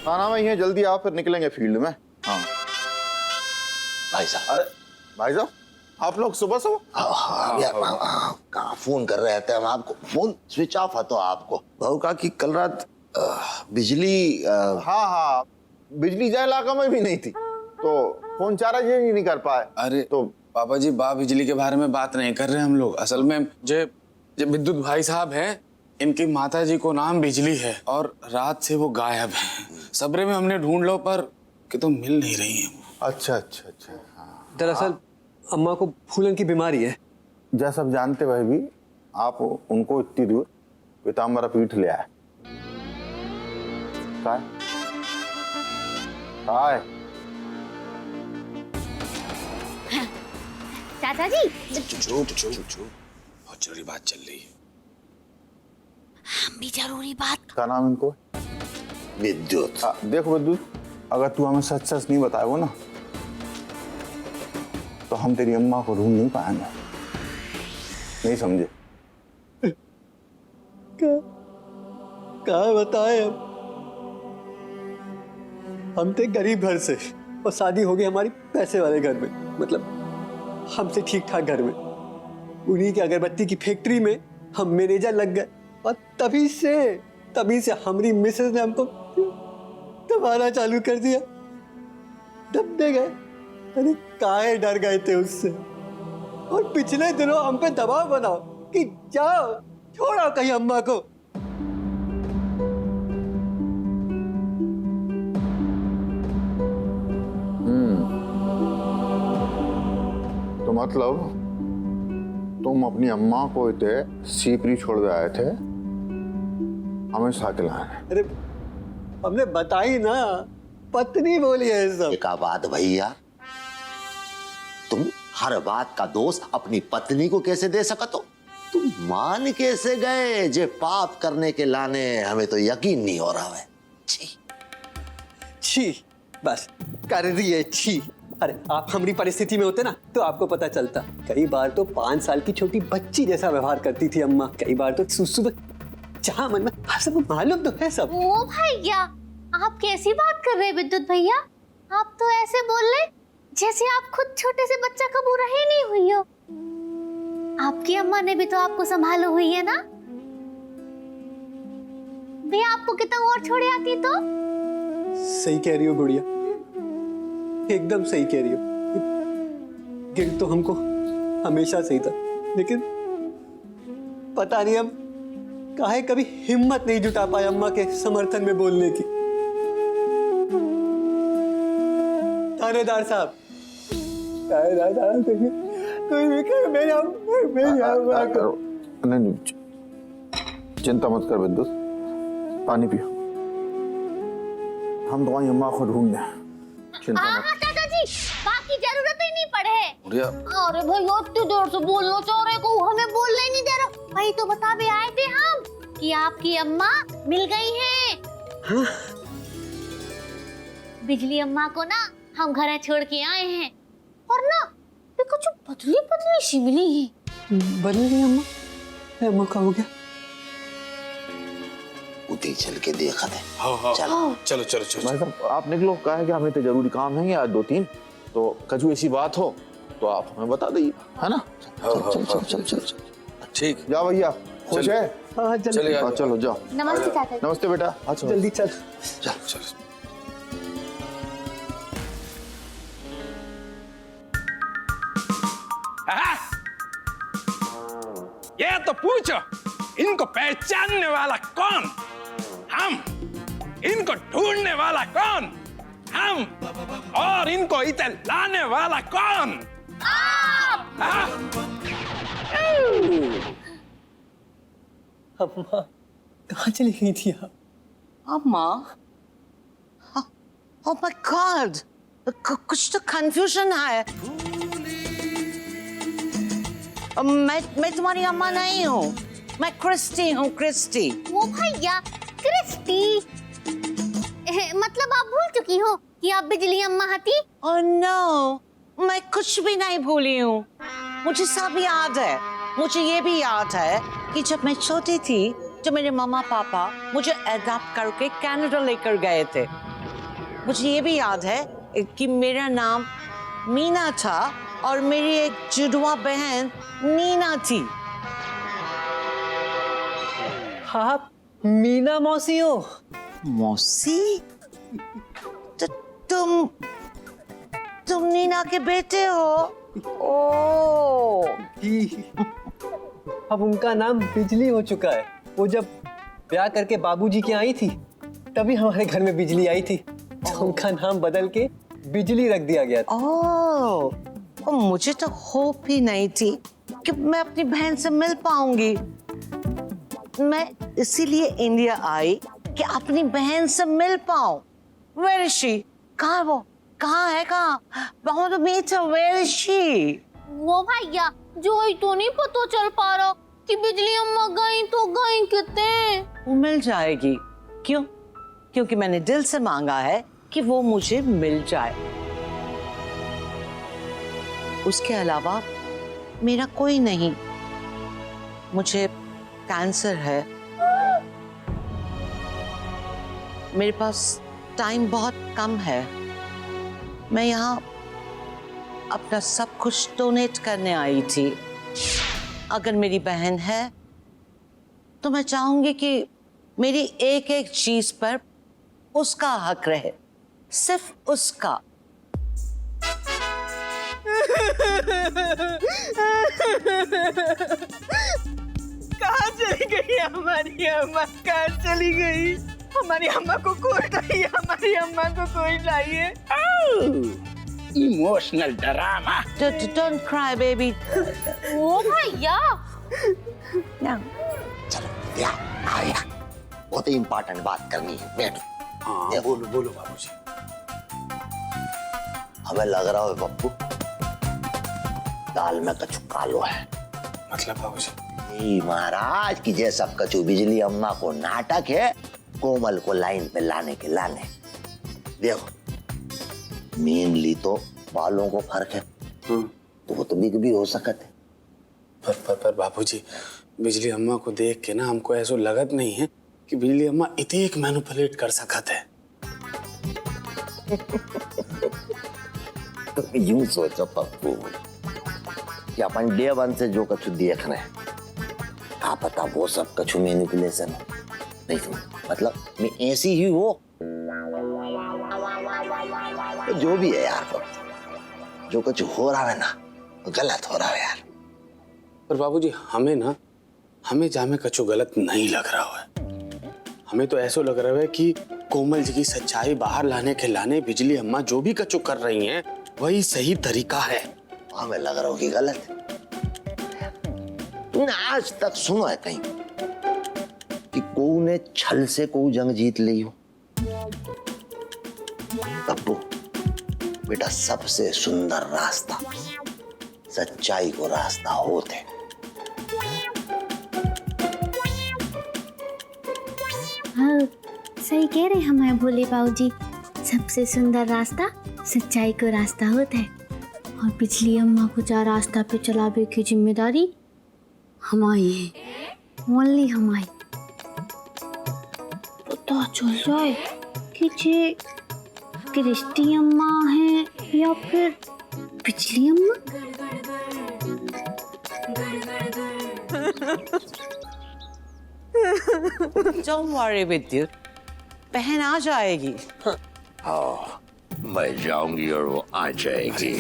खाना में ही है, जल्दी आओ फिर निकलेंगे फील्ड में। हाँ भाई साहब। अरे भाई साहब, आप लोग सुबह सुबह? हाँ यार, कहाँ फोन कर रहे थे हम आपको, फोन स्विच ऑफ है तो आपको बहू कहा कि कल रात बिजली हाँ हाँ, बिजली जाए इलाका में भी नहीं थी तो फोन चार्ज ही नहीं कर पाए। अरे तो पापा जी, बा बिजली के बारे में बात नहीं कर रहे हम लोग। असल में जो विद्युत भाई साहब हैं, इनकी माता जी को नाम बिजली है और रात से वो गायब है। सबरे में हमने ढूंढ लो पर कि तो मिल नहीं रही है। अच्छा अच्छा अच्छा। हाँ। दरअसल अम्मा को फूलन की बीमारी है। जैसा आप जानते भाई भी, आप उनको इतनी दूर पीताम्बरा पीठ ले आए। काय? चाचा जी, चुप बहुत जरूरी बात चल रही है। हम भी जरूरी बात। क्या नाम इनको? विद्युत। देखो विद्युत, अगर तू हमें सच सच नहीं बताएगा ना तो हम तेरी अम्मा को ढूंढ नहीं पाएंगे। नहीं समझे? क्या बताए हम थे गरीब घर से और शादी हो गई हमारी पैसे वाले घर में, मतलब हमसे ठीक ठाक घर में। उन्हीं की अगरबत्ती की फैक्ट्री में हम मैनेजर लग गए और तभी से हमारी मिसेस ने हमको दबाना चालू कर दिया। दबने गए, अरे काहे डर गए थे उससे। और पिछले दिनों हम पे दबाव बनाओ कि जाओ छोड़ो कहीं अम्मा को। तो मतलब तुम अपनी अम्मा को इतने सीपरी छोड़ दे आए थे हमें साथ लाने। अरे हमने बताई ना, पत्नी बोली है सब। एक बात भैया, तुम हर बात का दोष अपनी पत्नी को कैसे दे सकते हो? तुम मान कैसे गए जे पाप करने के लाने? हमें तो यकीन नहीं हो रहा है। छी, बस कर दिए छी। अरे आप हमारी परिस्थिति में होते ना तो आपको पता चलता। कई बार तो 5 साल की छोटी बच्ची जैसा व्यवहार करती थी अम्मा। कई बार तो सुबह जहाँ मन में, आप सबको मालूम तो है सब। ओ भैया, आप कैसी बात कर रहे हैं विद्युत भैया? आप तो ऐसे बोल रहे जैसे आप खुद छोटे से बच्चा कबू रहे नहीं हुई हो। आपकी अम्मा ने भी तो आपको संभाला हुई है ना। भैया आपको कितना और छोड़े आती तो? सही कह रही हो गुड़िया, एकदम सही कह रही हो। गिल्ट तो हमको हमेशा सही था, लेकिन पता नहीं हम काहे कभी हिम्मत नहीं जुटा पाए अम्मा के समर्थन में बोलने की। थानेदार साहब, नहीं, चिंता मत कर विद्युत, पानी पियो। हम तुम्हारी अम्मा को ढूंढ दें, चिंता मत। हाँ चाचा जी, बाकी जरूरत ही नहीं पड़े। अरे भाई इतनी देर से बोलना चाह रहे को हमें बोलने ही नहीं दे रहा। भाई तो बता भी आए थे हम कि आपकी अम्मा मिल गई हैं। हाँ? बिजली अम्मा को ना हम घर छोड़ के आए हैं और ना कुछ पतली पतली सी मिली है। बदल गई अम्मा? अम्मा का हो गया? उधर चल के देखा थे। हाँ चलो भाई साहब आप निकलो, कहा है कि हमें तो जरूरी काम है आज 2-3, तो कछु ऐसी बात हो तो आप हमें बता दीजिए, है ना? चल। ठीक। जाओ भैया, खुश है? हाँ चलिए, हाँ, चलो जाओ। नमस्ते चाचा जी। नमस्ते बेटा। अच्छा जल्दी चल। चल। ये तो पूछो, इनको पहचानने वाला कौन? हम। इनको ढूंढने वाला कौन? हम। और इनको इधर लाने वाला कौन? आप। अम्मा कहाँ चली गई थी आप? अम्मा? ओह माय गॉड, कुछ तो कंफ्यूजन है। मैं तुम्हारी अम्मा नहीं हूँ, मैं क्रिस्टी हूँ, क्रिस्टी। वो भैया क्रिस्टी, मतलब आप भूल चुकी हो कि आप बिजली अम्मा थी? ओह नो, मैं कुछ भी नहीं भूली हूँ। मुझे सब याद है। मुझे ये भी याद है कि जब मैं छोटी थी तो मेरे मम्मा पापा मुझे एडॉप्ट करके कनाडा लेकर गए थे। मुझे ये भी याद है कि मेरा नाम मीना था और मेरी एक जुड़वा बहन नीना थी। आप मीना मौसी हो? मौसी? तो तुम नीना के बेटे हो? ओ जी। अब उनका नाम बिजली हो चुका है। वो जब ब्याह करके बाबूजी की आई थी तभी हमारे घर में बिजली आई थी, तो उनका नाम बदल के बिजली रख दिया गया था। ओह, मुझे तो होप ही नहीं थी कि मैं अपनी बहन से मिल पाऊंगी। मैं इसीलिए इंडिया आई कि अपनी बहन से मिल पाऊं। Where is she? कहाँ है वो? कहाँ है? कहाँ? I want to meet her. Where is she? वो भैया जो ही तो नहीं पता चल पा रहा कि बिजली अम्मा गई तो गई कितने। वो मिल जाएगी। क्यों? क्योंकि मैंने दिल से मांगा है कि वो मुझे मिल जाए। उसके अलावा मेरा कोई नहीं। मुझे कैंसर है। मेरे पास टाइम बहुत कम है। मैं यहाँ अपना सब कुछ डोनेट करने आई थी। अगर मेरी बहन है तो मैं चाहूंगी कि मेरी एक एक चीज पर उसका हक रहे, सिर्फ उसका। कहाँ चली गई हमारी अम्मा? कहाँ चली गई हमारी अम्मा को? कोई चाहिए हमारी अम्मा को, कोई चाहिए। Emotional drama. Don't cry, baby. वो भैया चलो क्या आया, बहुत ही इंपॉर्टेंट बात करनी है। बैठो। हाँ बोलो बोलो बाबूजी। हमें लग रहा है पप्पू दाल में कछु कालो है। मतलब बाबूजी? नहीं महाराज की जैसा कछु बिजली अम्मा को नाटक है कोमल को लाइन पे लाने के लाने। देखो मेनली तो बालों को फर्क है, तो वो तो बिग भी हो सकते है। पर बाबूजी बिजली अम्मा को देख के ना हमको ऐसा लगत नहीं है कि बिजली अम्मा इतने एक मैनिपुलेट कर सकत है। तो यूं सोचो पप्पू कि अपन डे वन से जो कछु देख रहे हैं, क्या पता वो सब कछु मैनिपुलेशन है। नहीं तो मतलब मैं ऐसी ही हो, तो जो भी है यार पप्पू, जो कुछ हो रहा है ना गलत हो रहा है यार। पर बाबूजी हमें जामे कछु गलत नहीं लग रहा है। हमें तो ऐसा लग रहा है कि कोमल जी की सच्चाई बाहर लाने के लाने बिजली अम्मा जो भी कछु कर रही हैं वही सही तरीका है। हमें लग रहा हो कि गलत है। तुमने आज तक सुना है कहीं कि कोऊ ने छल से कोऊ जंग जीत ली हो? पप्पू बेटा सबसे सुंदर रास्ता सच्चाई को रास्ता होते। हाँ सही कह रहे हमारे भोले बाबूजी, सबसे सुंदर रास्ता सच्चाई को रास्ता होता है। और बिजली अम्मा को जा रास्ता पे चलावे की जिम्मेदारी हमारी है, ओनली हमारी। पता चल जाए कि जे कृष्टि अम्मा है या फिर बिजली अम्मा। Don't worry विद्युत, बहन आ जाएगी। मैं जाऊंगी और वो आ जाएगी।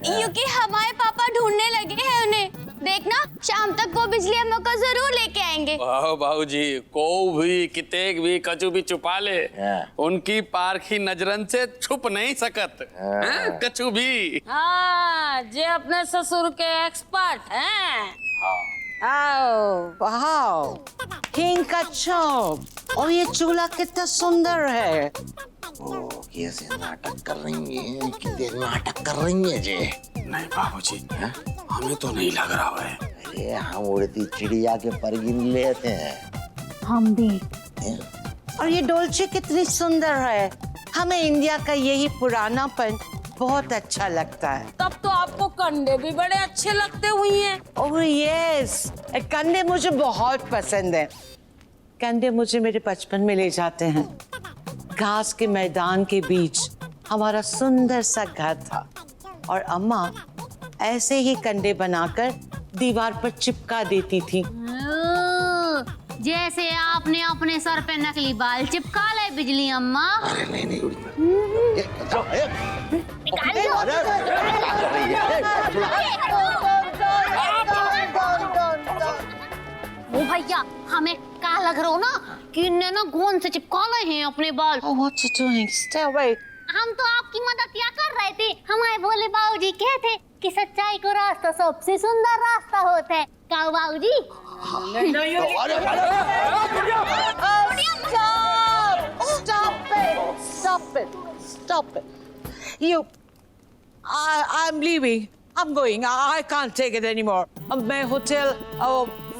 क्योंकि हमारे पापा ढूंढने लगे हैं उन्हें। देखना शाम तक वो बिजली अम्मा को जरूर लेके आएंगे। वाह बाबूजी, को भी कितेक भी कछु भी छुपा ले, उनकी पारखी नजरन से छुप नहीं सकत हैं कछु भी। हाँ, जे अपने ससुर के एक्सपर्ट हैं। वाओ, किंग का चौक। और ये चूल्हा कितना सुंदर है। ओ कैसे नाटक कर रही है, कितने नाटक कर रही है जे। नहीं बाबूजी, हमें तो नहीं लग रहा है। अरे हम उड़ती चिड़िया के पर गिन लेते हैं। हम भी। और ये डोलचे कितनी सुंदर है। हमें इंडिया का यही पुरानापन बहुत अच्छा लगता है। तब तो आपको कंडे भी बड़े अच्छे लगते हुए हैं। ओह यस, कंडे मुझे बहुत पसंद है। कंडे मुझे मेरे बचपन में ले जाते हैं। घास के मैदान के बीच हमारा सुंदर सा घर था और अम्मा ऐसे ही कंडे बनाकर दीवार पर चिपका देती थी। जैसे आपने अपने सर पे नकली बाल चिपका ले बिजली अम्मा। अरे नहीं नहीं वो भैया हमें क्या लग रहा हो ना कि इनने ना गोंद से चिपका रहे हैं अपने बाल। Oh, what you doing? Stay away. हम तो आपकी मदद क्या कर रहे थे। हमारे भोले बाबूजी कहते कि सच्चाई को रास्ता सबसे सुंदर रास्ता होता है। क्या बाबूजी? Stop it. I'm leaving. I'm going. I can't take it anymore. अब मैं होटल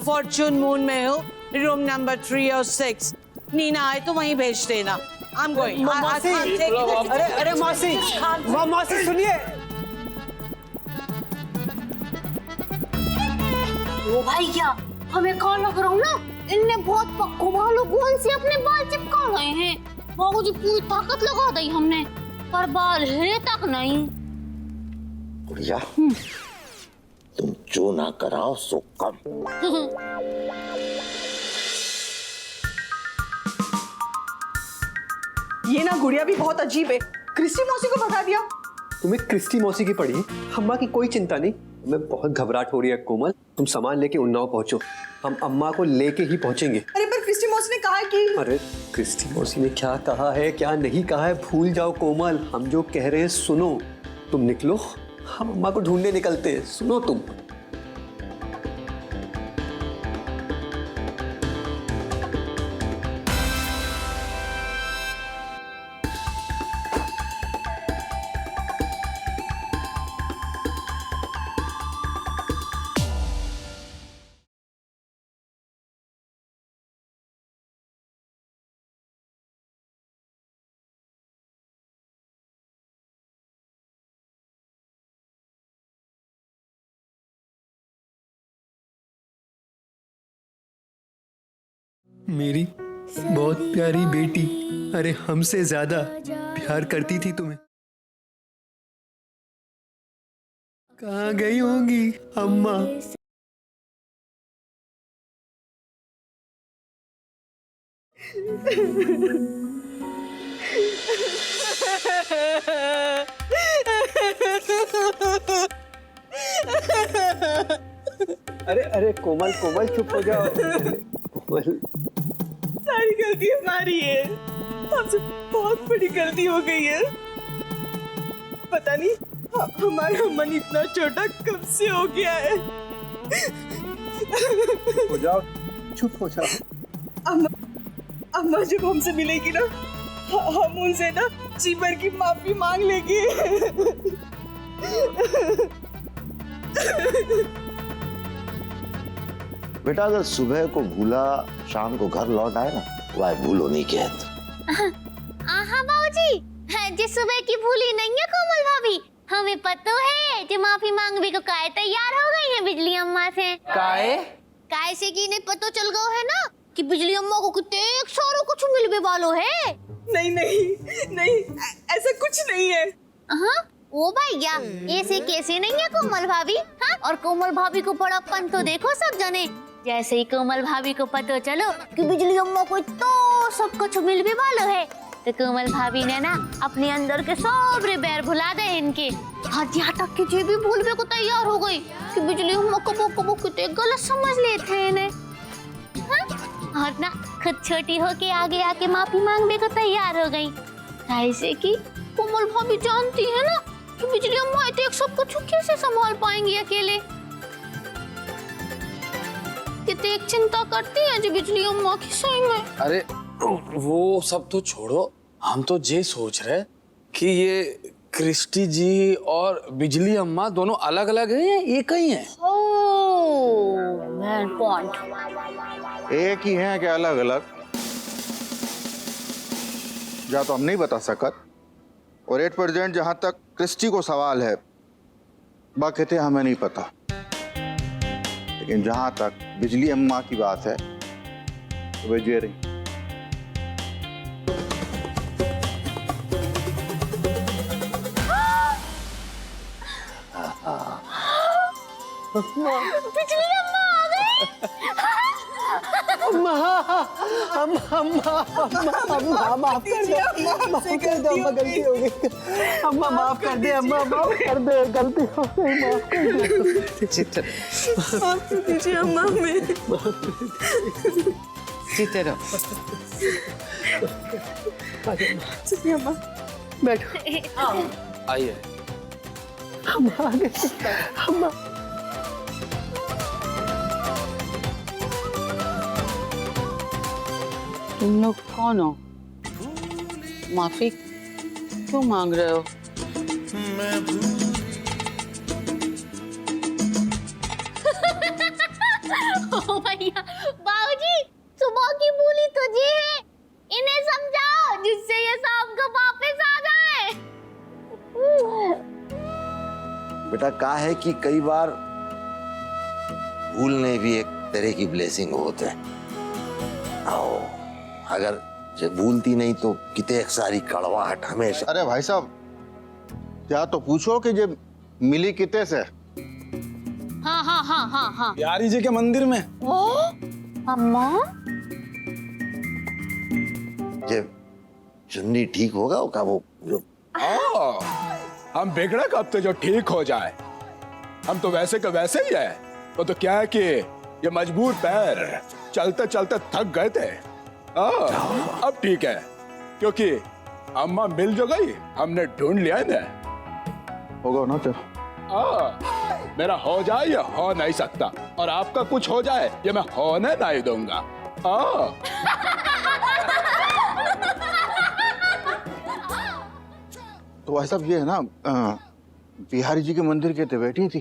फॉर्चून मून में हूँ, रूम नंबर 306. नीना आए तो वहीं भेज देना. I'm going. I can't take it. अरे मासी, मासी सुनिए। ओ भैया हमें कौन लग रहा हूँ ना इनने बहुत पक्को बालों गोंद से अपने बाल चिपका रहे हैं। बाबूजी पूरी ताकत लगा दी हमने पर बाल हिले तक नहीं। गुड़िया तुम जो ना कराओ सो कम। ये ना गुड़िया भी बहुत अजीब है। क्रिस्टी मौसी को भगा दिया। तुम्हें क्रिस्टी मौसी की पड़ी, अम्मा की कोई चिंता नहीं। हमें बहुत घबराहट हो रही है कोमल, तुम सामान लेके उन्नाव पहुंचो, हम अम्मा को लेके ही पहुंचेंगे। अरे पर क्रिस्टी मौसी ने कहा कि अरे क्रिस्टी मौसी ने क्या कहा है क्या नहीं कहा है भूल जाओ कोमल, हम जो कह रहे हैं सुनो। तुम निकलो, हम अम्मा को ढूंढने निकलते हैं, सुनो तुम। मेरी बहुत प्यारी बेटी, अरे हमसे ज्यादा प्यार करती थी तुम्हें। कहाँ गई होंगी अम्मा? अरे कोमल कोमल चुप हो जाओ। कोमल सारी गलती हमारी है, हमसे बहुत बड़ी गलती हो गई है। पता नहीं हमारा मन इतना छोटा कब से हो गया है। हो जाओ, चुप हो जाओ। अम्मा जब हमसे मिलेगी ना हम उनसे ना जी भर की माफी मांग लेंगे। बेटा अगर सुबह को भूला शाम को घर लौट आए ना वह भूलो नहीं कहते। हाँ बाबूजी, जिस सुबह की भूली नहीं है कोमल भाभी, हमें पता है जो माफी मांगने को काय तैयार हो गई है बिजली अम्मा से। काय से कि इन्हें पता चल गया है ना कि बिजली अम्मा को कितने सारों कुछ मिलने वालो है। नहीं नहीं नहीं ऐसा कुछ नहीं है। हाँ ओ भैया ऐसे कैसे नहीं है कोमल भाभी। हाँ और कोमल भाभी को बड़प्पन तो देखो सब जने। जैसे ही कोमल भाभी को पता चलो कि बिजली अम्मा को तो सब कुछ मिलने वालो है तो कोमल भाभी ने ना अपने अंदर के सारे बैर भुला दे इनके। और यहाँ तक कि जे भी भूलने को तैयार हो गई कि बिजली अम्मा कबो कितने गलत समझ लेते हैं इन्हें। हाँ? और ना खुद छोटी होके आगे आके माफी मांगने को तैयार हो गई। ऐसे कि कोमल भाभी जानती है ना कि बिजली अम्मा एक सब कुछ कैसे संभाल पाएंगी अकेले। कितनी चिंता करती है जो बिजली अम्मा की सही में। अरे वो सब तो छोड़ो, हम तो ये सोच रहे कि ये क्रिस्टी जी और बिजली अम्मा दोनों अलग अलग हैं या एक ही हैं? ओह वेल पॉइंट। एक ही हैं क्या अलग अलग? या तो हम नहीं बता सकत और एट प्रेजेंट जहां तक क्रिस्टी को सवाल है बाकी थे हमें नहीं पता। लेकिन जहां तक बिजली अम्मा की बात है तो वे जे रही। बिजली अम्मा आ गई। अम्मा माफ कर दे, माफ कर दे अम्मा, गलती हो गई। अम्मा माफ कर दे, अम्मा माफ कर दे, गलती हो गई, माफ कर दे। माफ कर दीजिए अम्मा हमें। जीते रहो। चलिए अम्मा बैठो। आइए। अम्मा आ गई, अम्मा। तुम लोग कौन हो? माफी क्यों मांग रहे हो? ओ भैया, बाबूजी, सुबह की भूली तो ये है, इन्हें समझाओ जिससे ये सांप का वापस आ जाए। बेटा क्या है कि कई बार भूलने भी एक तरह की ब्लेसिंग होते हैं। आओ, अगर जे भूलती नहीं तो कितने एक सारी कड़वाहट हमेशा। अरे भाई साहब, क्या तो पूछो कि जे मिली कितने से? हाँ हाँ हाँ हाँ हाँ। बिहारी जी के मंदिर में। ओ, अम्मा, जे चुन्नी ठीक होगा का वो जो हम बिगड़े कब तो जो ठीक हो जाए, हम तो वैसे का वैसे ही है। वो तो क्या है कि ये मजबूर पैर चलते चलते थक गए थे। अब ठीक है, क्योंकि अम्मा मिल जो गई, हमने ढूंढ लिया है ना। होगा ना तो? मेरा हो जाए ये हो नहीं सकता, और आपका कुछ हो जाए ये मैं होने नहीं दूंगा। तो भाई साहब ये है ना, बिहारी जी के मंदिर के ते बैठी थी,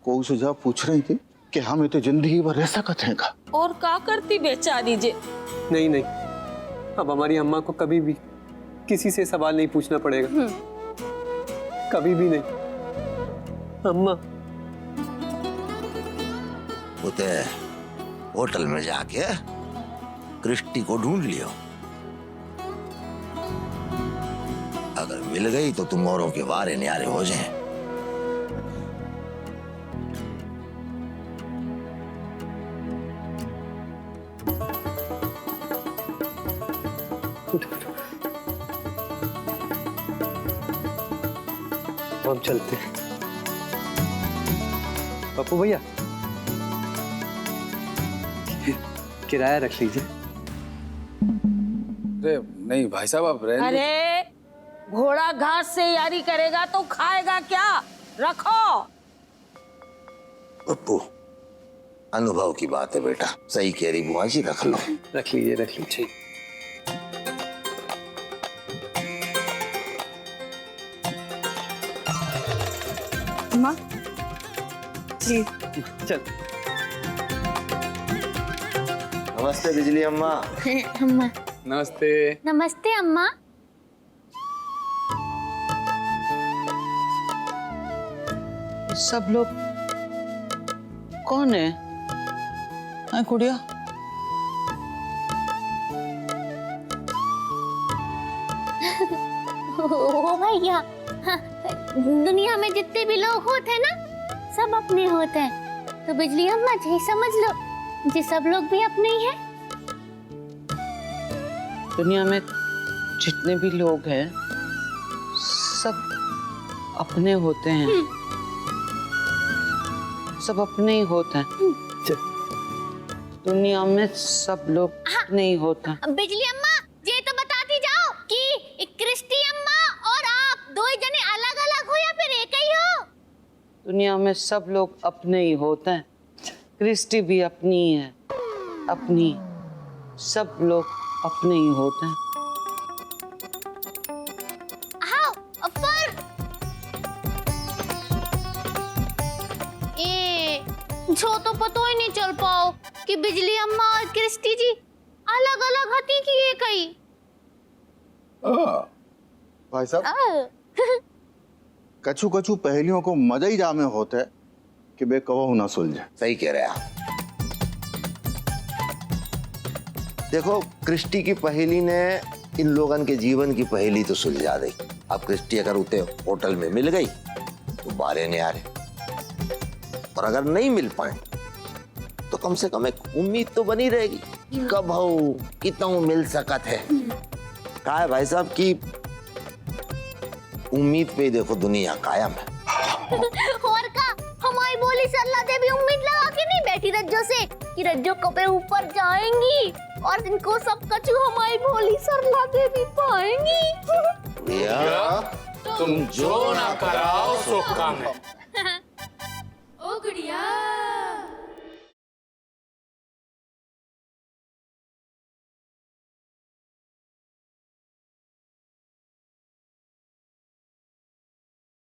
कोई सुझाव पूछ रही थी कि हम इतने जिंदगी भर रह सकते हैं का? और का करती बेचारी जे? नहीं नहीं, अब हमारी अम्मा को कभी भी किसी से सवाल नहीं पूछना पड़ेगा, कभी भी नहीं। अम्मा, उते होटल में जाके क्रिस्टी को ढूंढ लियो। अगर मिल गई तो तुम औरों के वारे न्यारे हो जाएं। हम चलते हैं। पप्पू भैया, किराया रख लीजिए। अरे नहीं भाई साहब, आप रहने। अरे घोड़ा घास से यारी करेगा तो खाएगा क्या? रखो। पप्पू, अनुभव की बात है बेटा, सही कह रही बुआ जी, रख लो। रख लीजिए, रख लीजिए। अम्मा जी, चल। नमस्ते बिजली अम्मा। अम्मा, नमस्ते। नमस्ते अम्मा। सब लोग कौन है? हाँ गुड़िया, ओ भैया, हाँ, दुनिया में जितने भी लोग होते हैं ना, सब अपने होते हैं। तो बिजली अम्मा जी समझ लो, जी सब लोग भी अपने ही हैं। दुनिया में जितने भी लोग हैं सब अपने होते हैं, सब अपने ही होते हैं। दुनिया में सब लोग अपने ही होते हैं। बिजली अम्मा, ये तो बताती जाओ कि क्रिस्टी अम्मा और आप दो ही जने अलग अलग हो या फिर एक ही हो? दुनिया में सब लोग अपने ही होते हैं। क्रिस्टी भी अपनी है, अपनी। सब लोग अपने ही होते हैं। हाँ, पर जो तो पता ही नहीं चल पाओ कि बिजली अम्मा और क्रिस्टी जी अलग अलग हती कि एक ही। भाई साहब, कछु कछु पहेलियों को मजा ही जामे होता है कि बे कहो ना सुलझे। सही कह रहे हैं आप। देखो, क्रिस्टी की पहेली ने इन लोगन के जीवन की पहेली तो सुलझा दी। अब क्रिस्टी अगर उते होटल में मिल गई तो बारे नहीं आ रहे, और अगर नहीं मिल पाए तो कम से कम एक उम्मीद तो बनी रहेगी कब हो कितना मिल सकत है। कहा है भाई साहब की उम्मीद पे ही देखो दुनिया कायम है। और का हमारी बोली सरला देवी उम्मीद लगा के नहीं बैठी रज्जो से कि रज्जो कपे ऊपर जाएंगी और इनको सब कछु हमारी बोली सरला देवी पाएंगी। भैया तुम जो ना कराओ सो कम है।